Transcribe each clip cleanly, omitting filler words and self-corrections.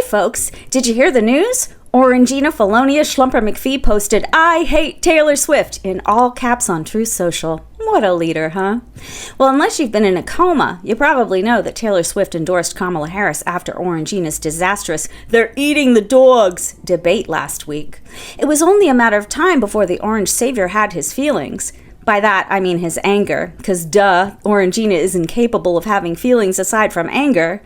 folks, did you hear the news? Orangina Felonia Schlumper McPhee posted, "I hate Taylor Swift," in all caps on Truth Social. What a leader, huh? Well, unless you've been in a coma, you probably know that Taylor Swift endorsed Kamala Harris after Orangina's disastrous "they're eating the dogs" debate last week. It was only a matter of time before the orange savior had his feelings. By that, I mean his anger, because Orangina is incapable of having feelings aside from anger.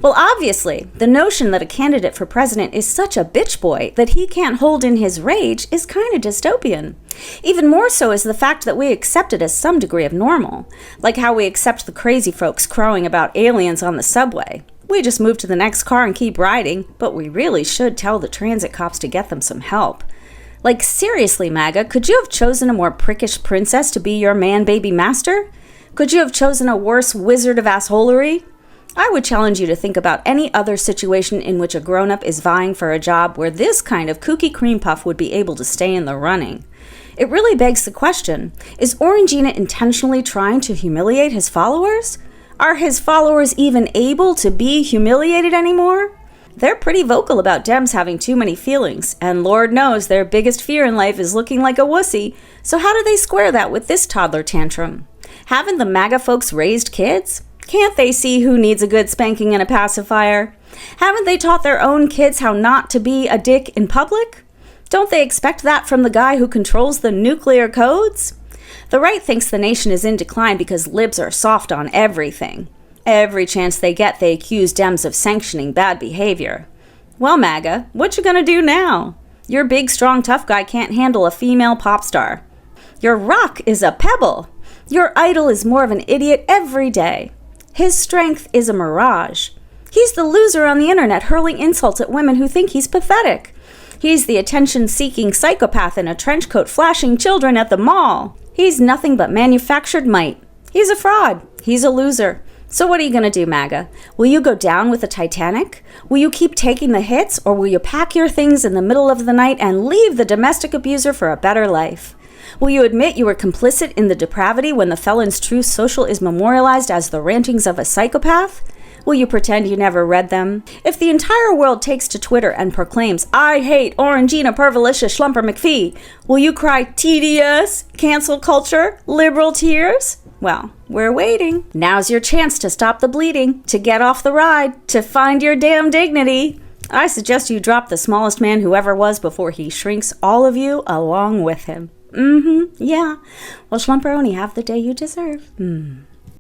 Well, obviously, the notion that a candidate for president is such a bitch boy that he can't hold in his rage is kind of dystopian. Even more so is the fact that we accept it as some degree of normal, like how we accept the crazy folks crowing about aliens on the subway. We just move to the next car and keep riding, but we really should tell the transit cops to get them some help. Like, seriously, MAGA, could you have chosen a more prickish princess to be your man-baby master? Could you have chosen a worse wizard of assholery? I would challenge you to think about any other situation in which a grown-up is vying for a job where this kind of kooky cream puff would be able to stay in the running. It really begs the question, is Orangina intentionally trying to humiliate his followers? Are his followers even able to be humiliated anymore? They're pretty vocal about Dems having too many feelings, and Lord knows their biggest fear in life is looking like a wussy. So how do they square that with this toddler tantrum? Haven't the MAGA folks raised kids? Can't they see who needs a good spanking and a pacifier? Haven't they taught their own kids how not to be a dick in public? Don't they expect that from the guy who controls the nuclear codes? The right thinks the nation is in decline because libs are soft on everything. Every chance they get, they accuse Dems of sanctioning bad behavior. Well, MAGA, what you gonna do now? Your big, strong, tough guy can't handle a female pop star. Your rock is a pebble. Your idol is more of an idiot every day. His strength is a mirage. He's the loser on the internet hurling insults at women who think he's pathetic. He's the attention-seeking psychopath in a trench coat flashing children at the mall. He's nothing but manufactured might. He's a fraud. He's a loser. So what are you going to do, MAGA? Will you go down with the Titanic? Will you keep taking the hits, or will you pack your things in the middle of the night and leave the domestic abuser for a better life? Will you admit you were complicit in the depravity when the felon's Truth Social is memorialized as the rantings of a psychopath? Will you pretend you never read them? If the entire world takes to Twitter and proclaims, "I hate Orangina Pervalicia Schlumper McPhee," will you cry TDS, cancel culture, liberal tears? Well, we're waiting. Now's your chance to stop the bleeding, to get off the ride, to find your damn dignity. I suggest you drop the smallest man who ever was before he shrinks all of you along with him. Yeah. Well, Schlumper, only have the day you deserve.